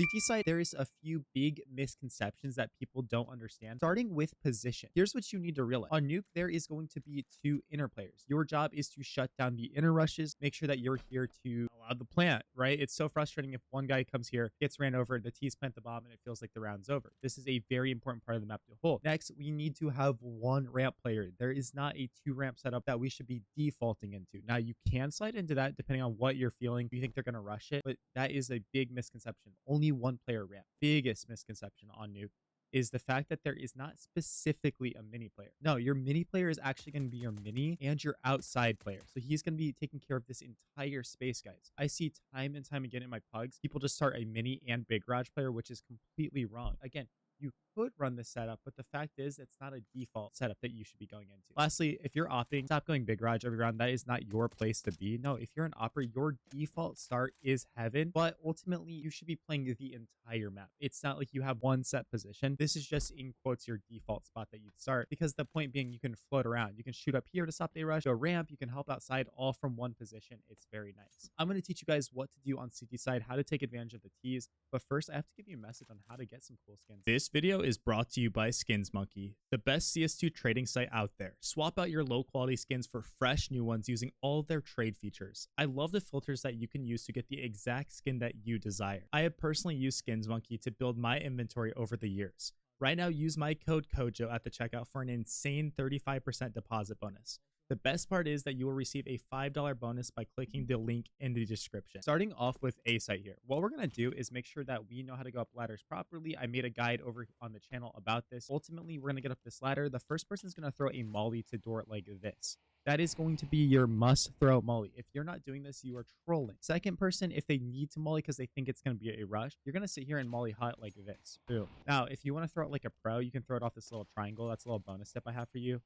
CT side, there is a few big misconceptions that people don't understand, starting with position. Here's what you need to realize. On Nuke, there is going to be two inner players. Your job is to shut down the inner rushes, make sure that you're here to allow the plant, right? It's so frustrating if one guy comes here, gets ran over, the T's plant the bomb, and it feels like the round's over. This is a very important part of the map to hold. Next, we need to have one ramp player. There is not a two ramp setup that we should be defaulting into. Now, you can slide into that depending on what you're feeling. You think they're going to rush it, but that is a big misconception. Only one player ramp. Biggest misconception on Nuke is the fact that there is not specifically a mini player. No, your mini player is actually going to be your mini and your outside player. So he's going to be taking care of this entire space, guys. I see time and time again in my pugs, people just start a mini and big garage player, which is completely wrong. Again, you could run this setup, but the fact is it's not a default setup that you should be going into. Lastly, if you're opting, stop going big garage every round. That is not your place to be. No, if you're an opper, your default start is heaven, but ultimately you should be playing the entire map. It's not like you have one set position. This is just in quotes your default spot that you'd start, because the point being you can float around. You can shoot up here to stop the rush, go ramp, you can help outside all from one position. It's very nice. I'm going to teach you guys what to do on CT side, how to take advantage of the T's, but first I have to give you a message on how to get some cool skins. This video is brought to you by SkinsMonkey, the best CS2 trading site out there. Swap out your low quality skins for fresh new ones using all of their trade features. I love the filters that you can use to get the exact skin that you desire. I have personally used SkinsMonkey to build my inventory over the years. Right now, use my code CoJo at the checkout for an insane 35% deposit bonus. The best part is that you will receive a $5 bonus by clicking the link in the description. Starting off with A site here, what we're going to do is make sure that we know how to go up ladders properly. I made a guide over on the channel about this. Ultimately, we're going to get up this ladder. The first person is going to throw a molly to door like this. That is going to be your must throw molly. If you're not doing this, you are trolling. Second person, if they need to molly because they think it's going to be a rush, you're going to sit here and molly hot like this. Boom. Now, if you want to throw it like a pro, you can throw it off this little triangle. That's a little bonus tip I have for you.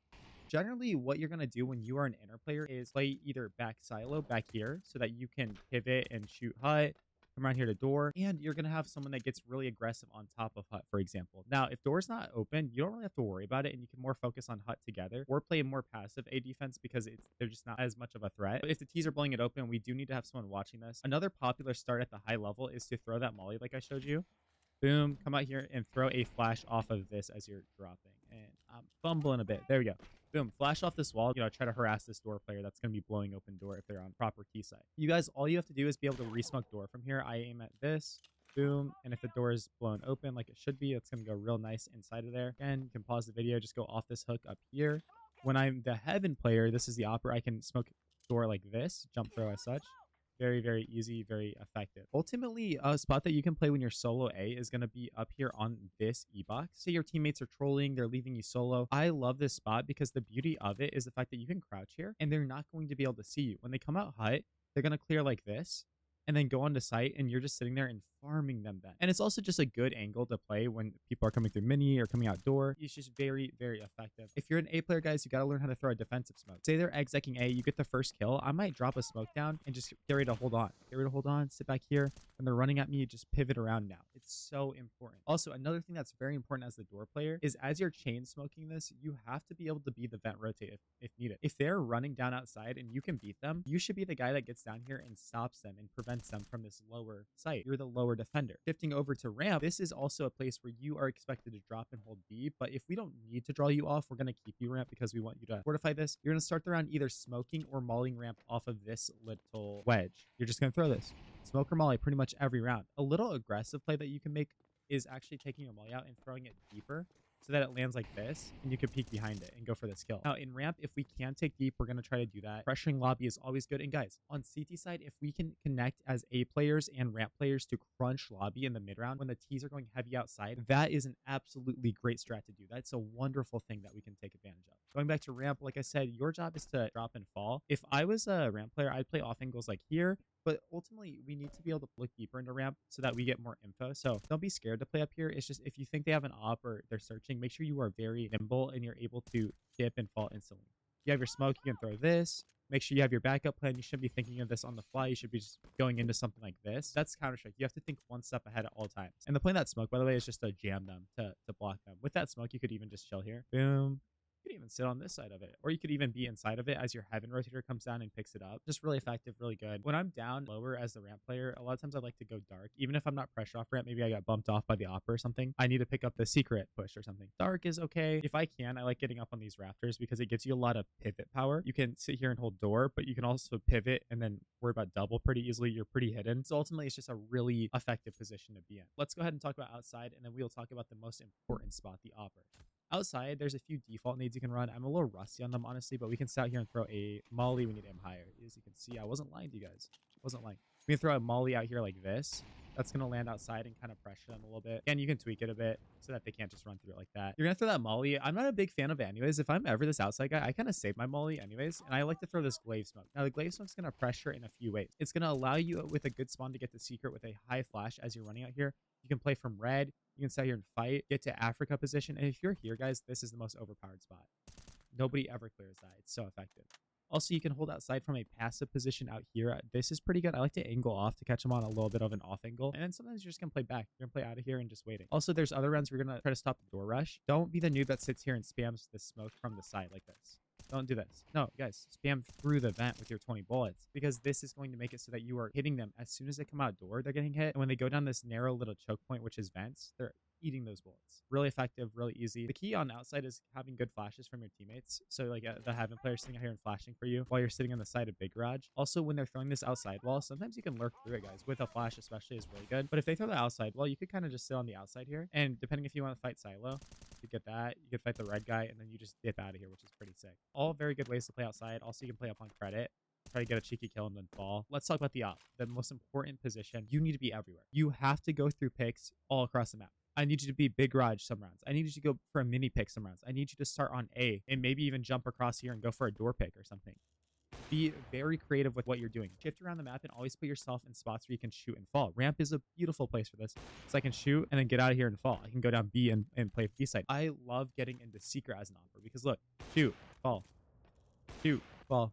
Generally, what you're going to do when you are an inner player is play either back silo back here so that you can pivot and shoot hut, come around here to door, and you're going to have someone that gets really aggressive on top of hut, for example. Now, if door's not open, you don't really have to worry about it, and you can more focus on hut together or play a more passive A defense because they're just not as much of a threat. But if the T's are blowing it open, we do need to have someone watching this. Another popular start at the high level is to throw that molly like I showed you. Boom, come out here and throw a flash off of this as you're dropping. And I'm fumbling a bit. There we go. Boom, flash off this wall. Try to harass this door player that's going to be blowing open door if they're on proper T side. You guys, all you have to do is be able to re-smoke door from here. I aim at this. Boom. And if the door is blown open like it should be, it's going to go real nice inside of there. Again, you can pause the video. Just go off this hook up here. When I'm the heaven player, this is the opera. I can smoke door like this. Jump throw as such. Very, very easy, very effective. Ultimately, a spot that you can play when you're solo A is going to be up here on this E-box. Say your teammates are trolling, they're leaving you solo. I love this spot because the beauty of it is the fact that you can crouch here and they're not going to be able to see you. When they come out hut, they're going to clear like this and then go onto site, and you're just sitting there and farming them then. And it's also just a good angle to play when people are coming through mini or coming outdoor. It's just very, very effective. If you're an A player, guys, you got to learn how to throw a defensive smoke. Say they're execing A, you get the first kill. I might drop a smoke down and just get ready to hold on. Get ready to hold on, sit back here. When they're running at me, just pivot around now. It's so important. Also, another thing that's very important as the door player is as you're chain smoking this, you have to be able to be the vent rotate if needed. If they're running down outside and you can beat them, you should be the guy that gets down here and stops them and prevents them from this lower site. You're the lower defender. Shifting over to ramp, this is also a place where you are expected to drop and hold B, but if we don't need to draw you off, we're going to keep you ramp because we want you to fortify this. You're going to start the round either smoking or mauling ramp off of this little wedge. You're just going to throw this. Smoke or molly pretty much every round. A little aggressive play that you can make is actually taking your molly out and throwing it deeper so that it lands like this, and you can peek behind it and go for this kill. Now, in ramp, if we can take deep, we're going to try to do that. Pressuring lobby is always good. And guys, on CT side, if we can connect as A players and ramp players to crunch lobby in the mid round when the T's are going heavy outside, that is an absolutely great strat to do. That's a wonderful thing that we can take advantage of. Going back to ramp, like I said, your job is to drop and fall. If I was a ramp player, I'd play off angles like here, but ultimately, we need to be able to look deeper into ramp so that we get more info. So don't be scared to play up here. It's just if you think they have an op or they're searching, make sure you are very nimble and you're able to dip and fall instantly. You have your smoke, you can throw this. Make sure you have your backup plan. You shouldn't be thinking of this on the fly. You should be just going into something like this. That's Counter-Strike. You have to think one step ahead at all times. And the point of that smoke, by the way, is just to jam them, to block them. With that smoke, you could even just chill here. Boom. You could even sit on this side of it, or you could even be inside of it as your heaven rotator comes down and picks it up. Just really effective, really good. When I'm down lower as the ramp player, a lot of times I like to go dark. Even if I'm not pressure off ramp, maybe I got bumped off by the opper or something, I need to pick up the secret push or something. Dark is okay. If I can, I like getting up on these rafters because it gives you a lot of pivot power. You can sit here and hold door, but you can also pivot and then worry about double pretty easily. You're pretty hidden. So ultimately, it's just a really effective position to be in. Let's go ahead and talk about outside, and then we'll talk about the most important spot, the opper. Outside, there's a few default nades you can run. I'm a little rusty on them, honestly, but we can sit out here and throw a molly. We need aim higher. As you can see, I wasn't lying to you guys. I wasn't lying. We can throw a molly out here like this. That's going to land outside and kind of pressure them a little bit. And you can tweak it a bit so that they can't just run through it like that. You're going to throw that molly. I'm not a big fan of it anyways. If I'm ever this outside guy, I kind of save my molly anyways. And I like to throw this glaive smoke. Now, the glaive smoke's going to pressure in a few ways. It's going to allow you with a good spawn to get the secret with a high flash as you're running out here. You can play from red. You can sit here and fight, get to Africa position. And if you're here, guys, this is the most overpowered spot. Nobody ever clears that. It's so effective. Also, you can hold outside from a passive position out here. This is pretty good. I like to angle off to catch them on a little bit of an off angle. And then sometimes you're just going to play back. You're going to play out of here and just waiting. Also, there's other rounds where you're going to try to stop the door rush. Don't be the noob that sits here and spams the smoke from the side like this. Don't do this. No, guys, spam through the vent with your 20 bullets because this is going to make it so that you are hitting them as soon as they come out door, they're getting hit. And when they go down this narrow little choke point, which is vents, they're eating those bullets. Really effective, really easy. The key on outside is having good flashes from your teammates. So like the heaven player sitting out here and flashing for you while you're sitting on the side of big garage. Also, when they're throwing this outside wall, sometimes you can lurk through it, guys. With a flash especially is really good. But if they throw the outside wall, you could kind of just sit on the outside here. And depending if you want to fight silo, you get that. You could fight the red guy and then you just dip out of here, which is pretty sick. All very good ways to play outside. Also, you can play up on credit. Try to get a cheeky kill and then fall. Let's talk about the op. The most important position. You need to be everywhere. You have to go through picks all across the map. I need you to be big garage some rounds. I need you to go for a mini pick some rounds. I need you to start on A and maybe even jump across here and go for a door pick or something. Be very creative with what you're doing. Shift around the map and always put yourself in spots where you can shoot and fall. Ramp is a beautiful place for this. So I can shoot and then get out of here and fall. I can go down B and play B side. I love getting into secret as an offer because look, shoot, fall, shoot, fall,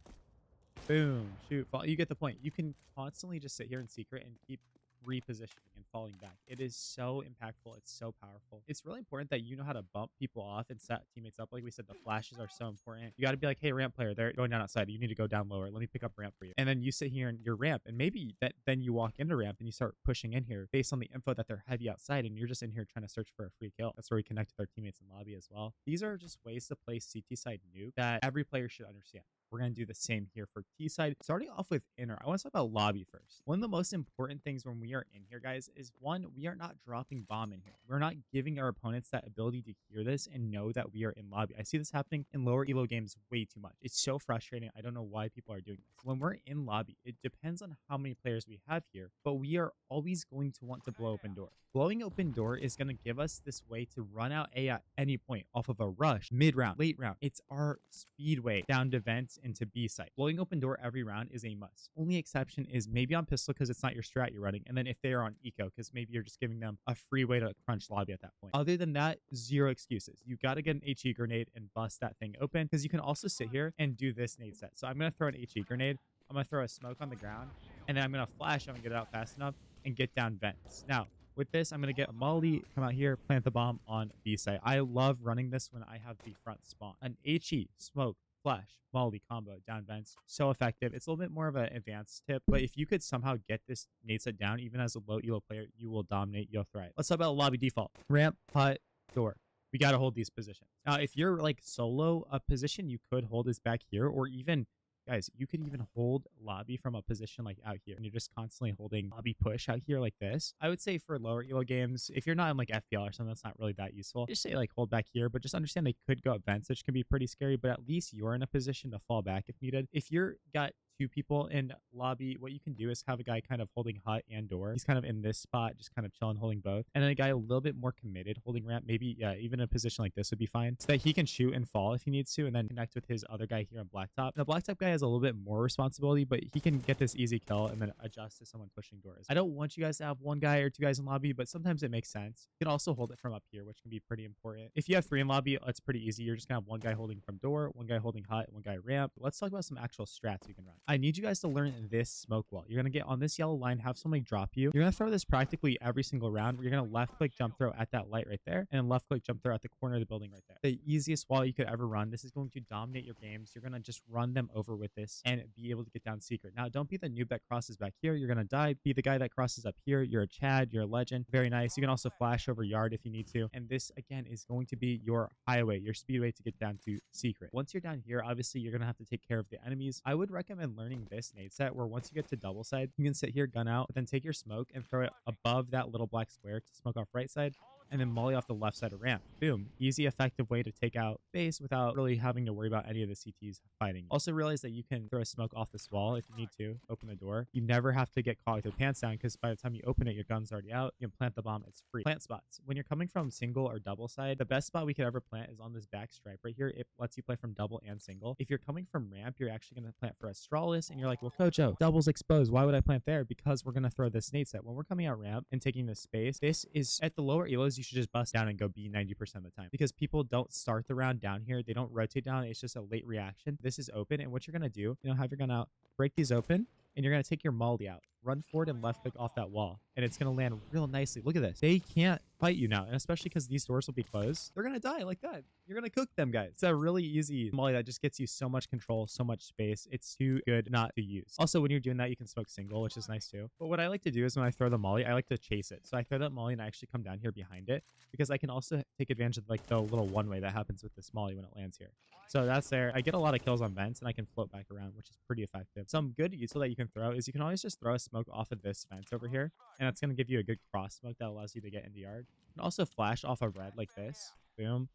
boom, shoot, fall. You get the point. You can constantly just sit here in secret and keep repositioning and falling back. It is so impactful. It's so powerful. It's really important that you know how to bump people off and set teammates up. Like we said, the flashes are so important. You got to be like, hey, ramp player, they're going down outside. You need to go down lower. Let me pick up ramp for you. And then you sit here and your ramp, and maybe then you walk into ramp and you start pushing in here based on the info that they're heavy outside, and you're just in here trying to search for a free kill. That's where we connect with our teammates in lobby as well. These are just ways to play CT side nuke that every player should understand. We're going to do the same here for T side. Starting off with inner, I want to talk about lobby first. One of the most important things when we are in here, guys, is one, we are not dropping bomb in here. We're not giving our opponents that ability to hear this and know that we are in lobby. I see this happening in lower elo games way too much. It's so frustrating. I don't know why people are doing this. When we're in lobby, it depends on how many players we have here, but we are always going to want to blow open door. Blowing open door is going to give us this way to run out A at any point off of a rush, mid round, late round. It's our speedway down to vents into B site. Blowing open door every round is a must. Only exception is maybe on pistol because it's not your strat you're running, and then if they are on eco because maybe you're just giving them a free way to crunch lobby at that point. Other than that, zero excuses. You got to get an HE grenade and bust that thing open because you can also sit here and do this nade set. So I'm going to throw an HE grenade. I'm going to throw a smoke on the ground, and then I'm going to flash. I'm going to get it out fast enough and get down vents. Now, with this, I'm going to get a molly, come out here, plant the bomb on B site. I love running this when I have the front spawn. An HE, smoke, flash, molly combo, down vents. So effective. It's a little bit more of an advanced tip, but if you could somehow get this nade set down, even as a low elo player, you will dominate. You'll thrive. Let's talk about lobby default. Ramp, hut, door. We got to hold these positions. Now, if you're like solo a position, you could hold this back here, or even guys, you could even hold lobby from a position like out here, and you're just constantly holding lobby push out here like this. I would say for lower elo games, if you're not in like FPL or something, that's not really that useful. Just say like hold back here, but just understand they could go up vents, which can be pretty scary, but at least you're in a position to fall back if needed. If you're got two people in lobby, what you can do is have a guy kind of holding hut and door. He's kind of in this spot, just kind of chilling, holding both. And then a guy a little bit more committed holding ramp, maybe, yeah, even a position like this would be fine, so that he can shoot and fall if he needs to, and then connect with his other guy here on blacktop. The blacktop guy has a little bit more responsibility, but he can get this easy kill and then adjust to someone pushing doors. I don't want you guys to have one guy or two guys in lobby, but sometimes it makes sense. You can also hold it from up here, which can be pretty important. If you have three in lobby, it's pretty easy. You're just gonna have one guy holding from door, one guy holding hut, one guy ramp. Let's talk about some actual strats you can run. I need you guys to learn this smoke wall. You're going to get on this yellow line, have somebody drop you. You're going to throw this practically every single round. You're going to left click jump throw at that light right there, and left click jump throw at the corner of the building right there. The easiest wall you could ever run. This is going to dominate your games. You're going to just run them over with this and be able to get down secret. Now, don't be the noob that crosses back here. You're going to die. Be the guy that crosses up here. You're a Chad. You're a legend. Very nice. You can also flash over yard if you need to. And this, again, is going to be your highway, your speedway to get down to secret. Once you're down here, obviously, you're going to have to take care of the enemies. I would recommend learning this nade set where once you get to double side, you can sit here, gun out, but then take your smoke and throw it above that little black square to smoke off right side, and then molly off the left side of ramp. Boom. Easy, effective way to take out base without really having to worry about any of the CTs fighting. Also realize that you can throw a smoke off this wall if you need to. Open the door. You never have to get caught with your pants down because by the time you open it, your gun's already out. You can plant the bomb. It's free. Plant spots. When you're coming from single or double side, the best spot we could ever plant is on this back stripe right here. It lets you play from double and single. If you're coming from ramp, you're actually going to plant for a strawless, and you're like, well, CoJo, double's exposed. Why would I plant there? Because we're going to throw this nade set. When we're coming out ramp and taking this space, this is at the lower elos, you should just bust down and go B 90% of the time because people don't start the round down here. They don't rotate down. It's just a late reaction. This is open, and what you're going to do, have your gun out, break these open, and you're going to take your molly out, run forward and left click off that wall, and it's going to land real nicely. Look at this. They can't fight you now, and especially because these doors will be closed, they're going to die like that. You're going to cook them, guys. It's a really easy molly that just gets you so much control, so much space. It's too good not to use. Also, when you're doing that, you can smoke single, which is nice too. But what I like to do is when I throw the molly, I like to chase it. So I throw that molly and I actually come down here behind it because I can also take advantage of like the little one way that happens with this molly when it lands here. So that's there. I get a lot of kills on vents and I can float back around, which is pretty effective. Some good util that you can throw is you can always just throw a smoke off of this vent over here, and that's going to give you a good cross smoke that allows you to get into yard. And also flash off of red like this. Boom.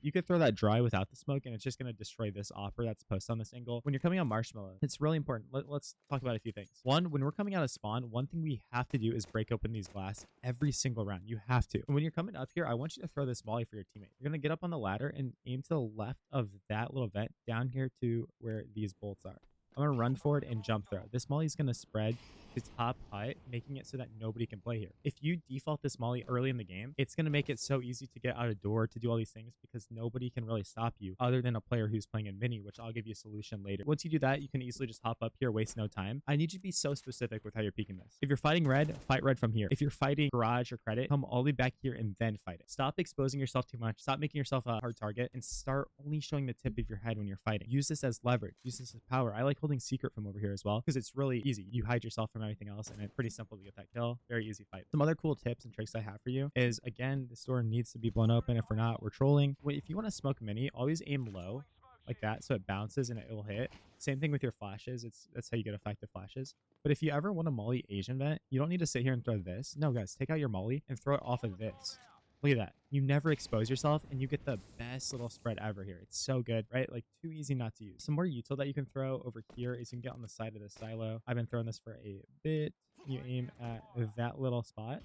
You could throw that dry without the smoke, and it's just going to destroy this offer that's posted on this angle. When you're coming on Marshmallow, it's really important. Let's talk about a few things. One, when we're coming out of spawn, one thing we have to do is break open these glass every single round. You have to. And when you're coming up here, I want you to throw this molly for your teammate. You're going to get up on the ladder and aim to the left of that little vent down here to where these bolts are. I'm going to run forward and jump throw. This molly is going to spread to top hut, making it so that nobody can play here. If you default this molly early in the game, it's going to make it so easy to get out of door, to do all these things, because nobody can really stop you other than a player who's playing in mini, which I'll give you a solution later. Once you do that, you can easily just hop up here, waste no time. I need you to be so specific with how you're peeking this. If you're fighting red, fight red from here. If you're fighting garage or credit, come all the way back here and then fight it. Stop exposing yourself too much. Stop making yourself a hard target and start only showing the tip of your head when you're fighting. Use this as leverage. Use this as power. I like holding secret from over here as well because it's really easy. You hide yourself from everything else and it's pretty simple to get that kill. Very easy fight. Some other cool tips and tricks I have for you is, again, this door needs to be blown open. If we're not, we're trolling. If you want to smoke mini, always aim low like that so it bounces and it will hit. Same thing with your flashes. That's how you get effective flashes. But if you ever want to molly Asian vent, you don't need to sit here and throw this. No, guys, take out your molly and throw it off of this. Look at that. You never expose yourself and you get the best little spread ever here. It's so good, right? Like, too easy not to use. Some more util that you can throw over here is you can get on the side of the silo. I've been throwing this for a bit. You aim at that little spot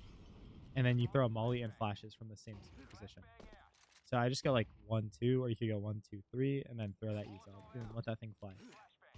and then you throw a molly and flashes from the same position. So I just go like 1, 2, or you could go 1, 2, 3, and then throw that util. Boom, let that thing fly.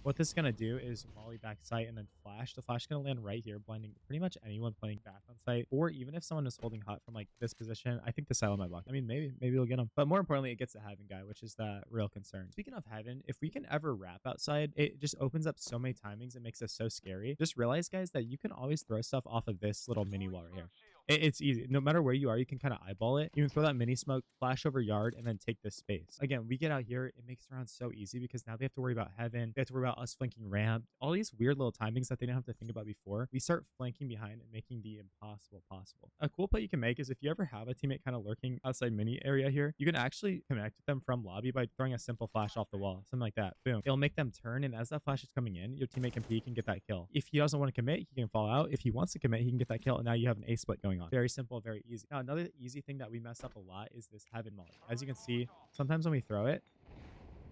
What this is going to do is molly back sight and then flash. The flash is going to land right here, blinding pretty much anyone playing back on sight. Or even if someone is holding hot from like this position, I think the silo might block. I mean, maybe you'll get them. But more importantly, it gets the heaven guy, which is the real concern. Speaking of heaven, if we can ever wrap outside, it just opens up so many timings. It makes us so scary. Just realize, guys, that you can always throw stuff off of this little mini wall right here. It's easy. No matter where you are, you can kind of eyeball it. You can throw that mini smoke, flash over yard, and then take this space. Again, we get out here. It makes the round so easy because now they have to worry about heaven. They have to worry about us flanking ramp. All these weird little timings that they didn't have to think about before. We start flanking behind and making the impossible possible. A cool play you can make is if you ever have a teammate kind of lurking outside mini area here, you can actually connect with them from lobby by throwing a simple flash off the wall. Something like that. Boom. It'll make them turn, and as that flash is coming in, your teammate can peek and get that kill. If he doesn't want to commit, he can fall out. If he wants to commit, he can get that kill, and now you have an A split going on. Very simple, very easy. Now, another easy thing that we mess up a lot is this heaven molly. As you can see, sometimes when we throw it,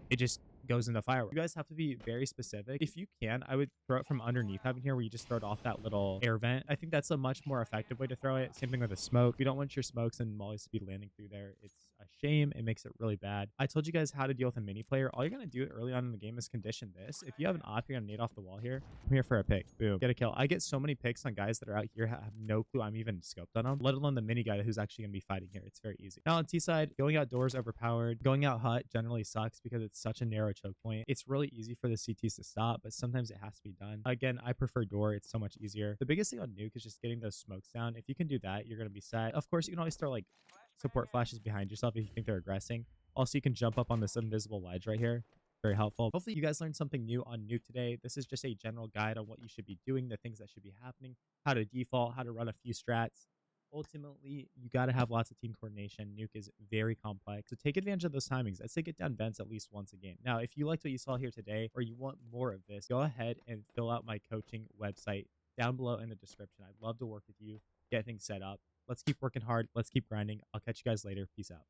it just goes into fireworks. You guys have to be very specific. If you can, I would throw it from underneath heaven here where you just throw it off that little air vent. I think that's a much more effective way to throw it. Same thing with the smoke. You don't want your smokes and mollies to be landing through there. It's a a shame. It makes it really bad. I told you guys how to deal with a mini player. All you're going to do early on in the game is condition this. If you have an op, you're going to nade off the wall here. I'm here for a pick. Boom. Get a kill. I get so many picks on guys that are out here, have no clue I'm even scoped on them, let alone the mini guy who's actually going to be fighting here. It's very easy. Now on T side, going outdoors overpowered. Going out hut generally sucks because it's such a narrow choke point. It's really easy for the CTs to stop, but sometimes it has to be done. Again, I prefer door. It's so much easier. The biggest thing on Nuke is just getting those smokes down. If you can do that, you're going to be set. Of course, you can always throw like support flashes behind yourself if you think they're aggressing. Also, you can jump up on this invisible ledge right here. Very helpful. Hopefully you guys learned something new on Nuke today. This is just a general guide on what you should be doing, the things that should be happening, how to default, how to run a few strats. Ultimately, you got to have lots of team coordination. Nuke is very complex, so take advantage of those timings. I'd say get down vents at least once a game. Now, if you liked what you saw here today or you want more of this, go ahead and fill out my coaching website down below in the description. I'd love to work with you, get things set up. Let's keep working hard. Let's keep grinding. I'll catch you guys later. Peace out.